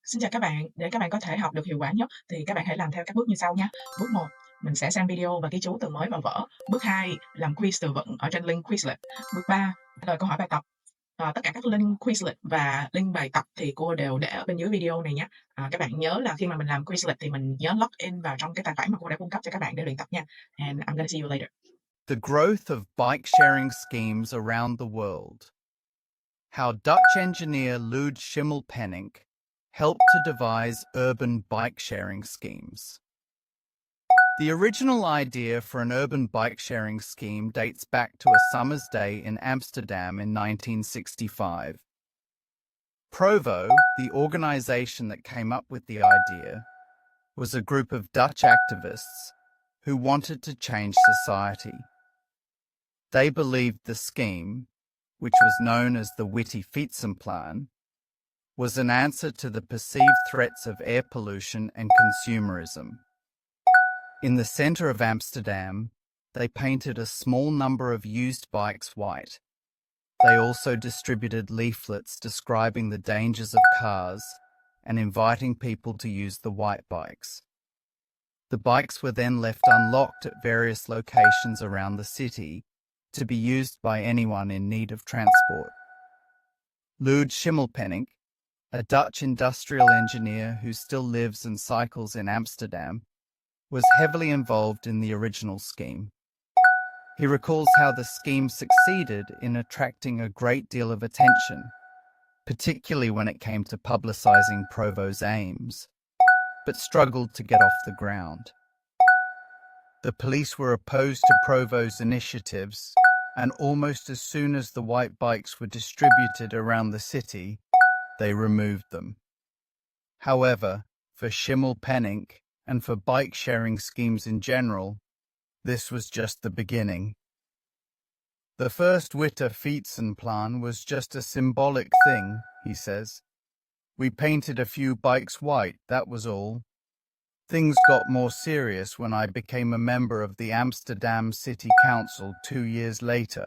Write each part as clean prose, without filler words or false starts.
Xin chào các bạn, để các bạn có thể học được hiệu quả nhất thì các bạn hãy làm theo các bước như sau nha. Bước 1, mình sẽ xem video và ghi chú từ mới vào vở. Bước 2, làm quiz từ vựng ở trên link Quizlet. Bước 3, trả lời câu hỏi bài tập. Tất cả các link Quizlet và link bài tập thì cô đều để ở bên dưới video này nhé. Các bạn nhớ là khi mà mình làm Quizlet thì mình nhớ log in vào trong cái tài khoản mà cô đã cung cấp cho các bạn để luyện tập nha. And I'm gonna see you later. The growth of bike sharing schemes around the world. How Dutch engineer Lud Schimmelpenninck helped to devise urban bike sharing schemes. The original idea for an urban bike sharing scheme dates back to a summer's day in Amsterdam in 1965. Provo, the organization that came up with the idea, was a group of Dutch activists who wanted to change society. They believed the scheme, which was known as the Witte Fietsenplan, was an answer to the perceived threats of air pollution and consumerism. In the center of Amsterdam, they painted a small number of used bikes white. They also distributed leaflets describing the dangers of cars and inviting people to use the white bikes. The bikes were then left unlocked at various locations around the city to be used by anyone in need of transport. Lud Schimmelpenninck, a Dutch industrial engineer who still lives and cycles in Amsterdam, was heavily involved in the original scheme. He recalls how the scheme succeeded in attracting a great deal of attention, particularly when it came to publicizing Provo's aims, but struggled to get off the ground. The police were opposed to Provo's initiatives, and almost as soon as the white bikes were distributed around the city, they removed them. However, for Schimmelpenninck and for bike-sharing schemes in general, this was just the beginning. The first Witte Fietsenplan was just a symbolic thing, he says. We painted a few bikes white, that was all. Things got more serious when I became a member of the Amsterdam City Council 2 years later.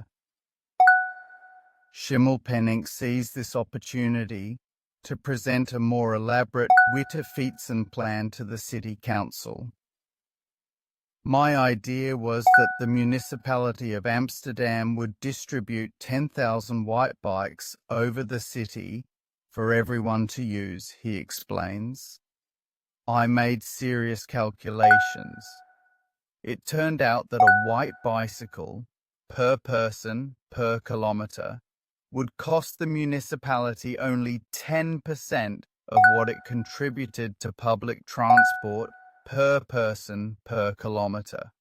Schimmelpenninck seized this opportunity to present a more elaborate Witte Fietsenplan to the City Council. My idea was that the municipality of Amsterdam would distribute 10,000 white bikes over the city for everyone to use, he explains. I made serious calculations. It turned out that a white bicycle, per person, per kilometre, would cost the municipality only 10% of what it contributed to public transport per person per kilometre.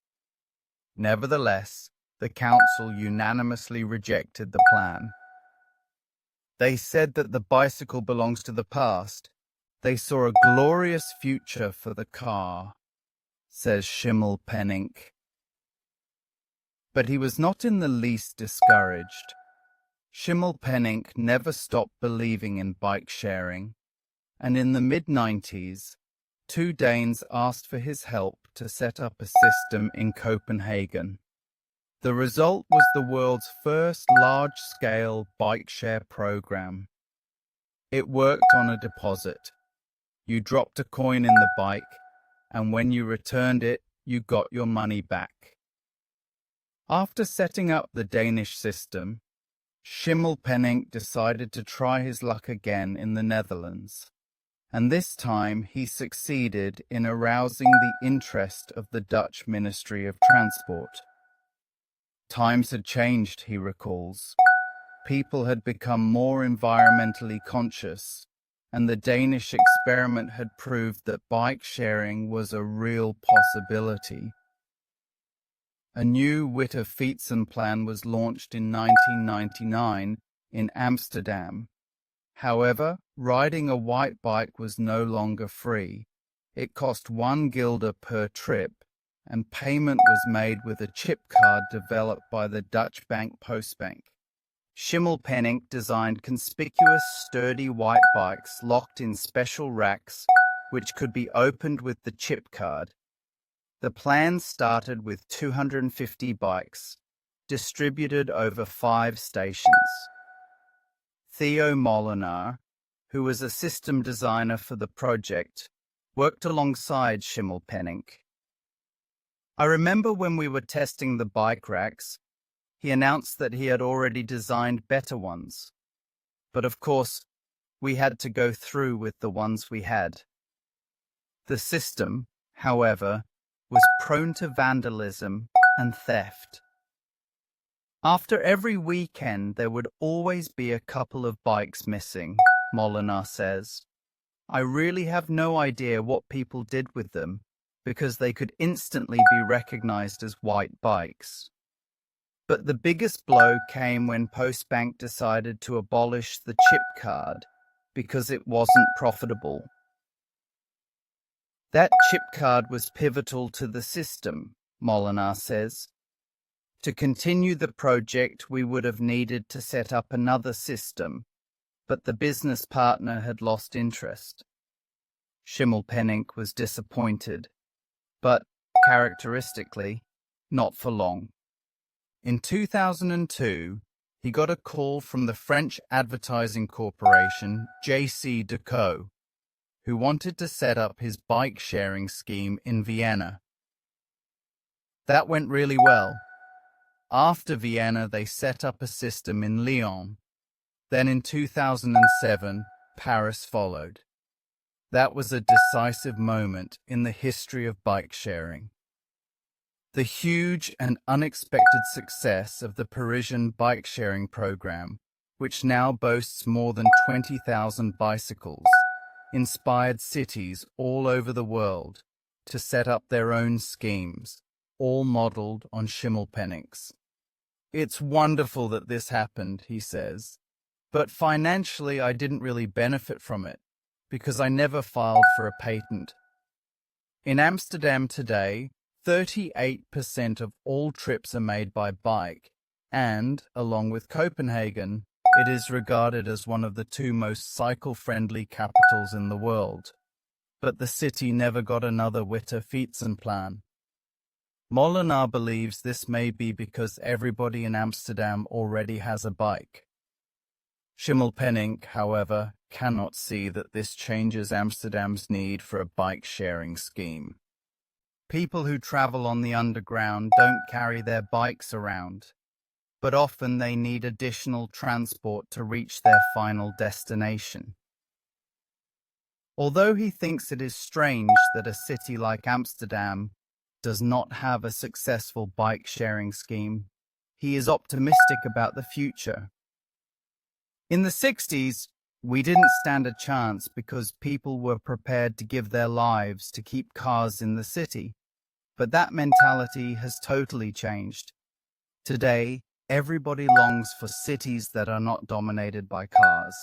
Nevertheless, the council unanimously rejected the plan. They said that the bicycle belongs to the past. They saw a glorious future for the car, says Schimmelpenninck. But he was not in the least discouraged. Schimmelpenninck never stopped believing in bike sharing, and in the mid-90s, 2 Danes asked for his help to set up a system in Copenhagen. The result was the world's first large-scale bike share program. It worked on a deposit. You dropped a coin in the bike, and when you returned it, you got your money back. After setting up the Danish system, Schimmelpenninck decided to try his luck again in the Netherlands, and this time he succeeded in arousing the interest of the Dutch Ministry of Transport. Times had changed, he recalls. People had become more environmentally conscious, and the Danish experiment had proved that bike sharing was a real possibility. A new Witte Fietsenplan was launched in 1999 in Amsterdam. However, riding a white bike was no longer free. It cost 1 guilder per trip, and payment was made with a chip card developed by the Dutch bank Postbank. Schimmelpenninck designed conspicuous, sturdy white bikes locked in special racks, which could be opened with the chip card. The plan started with 250 bikes, distributed over 5 stations. Theo Molenaar, who was a system designer for the project, worked alongside Schimmelpenninck. I remember when we were testing the bike racks, he announced that he had already designed better ones. But of course, we had to go through with the ones we had. The system, however, was prone to vandalism and theft. After every weekend, there would always be a couple of bikes missing, Molinar says. I really have no idea what people did with them, because they could instantly be recognized as white bikes. But the biggest blow came when Postbank decided to abolish the chip card because it wasn't profitable. That chip card was pivotal to the system, Molinar says. To continue the project, we would have needed to set up another system, but the business partner had lost interest. Schimmelpenninck was disappointed, but, characteristically, not for long. In 2002, he got a call from the French advertising corporation J.C. Decaux, who wanted to set up his bike-sharing scheme in Vienna. That went really well. After Vienna, they set up a system in Lyon. Then in 2007, Paris followed. That was a decisive moment in the history of bike sharing. The huge and unexpected success of the Parisian bike sharing program, which now boasts more than 20,000 bicycles, inspired cities all over the world to set up their own schemes, all modeled on Schimmelpenninck's. It's wonderful that this happened, he says, but financially I didn't really benefit from it because I never filed for a patent. In Amsterdam today, 38% of all trips are made by bike, and, along with Copenhagen, it is regarded as one of the two most cycle-friendly capitals in the world. But the city never got another Witte Fietsenplan. Molinar believes this may be because everybody in Amsterdam already has a bike. Schimmelpenninck, however, cannot see that this changes Amsterdam's need for a bike-sharing scheme. People who travel on the underground don't carry their bikes around, but often they need additional transport to reach their final destination. Although he thinks it is strange that a city like Amsterdam does not have a successful bike-sharing scheme, he is optimistic about the future. In the 60s, we didn't stand a chance because people were prepared to give their lives to keep cars in the city. But that mentality has totally changed. Today, everybody longs for cities that are not dominated by cars.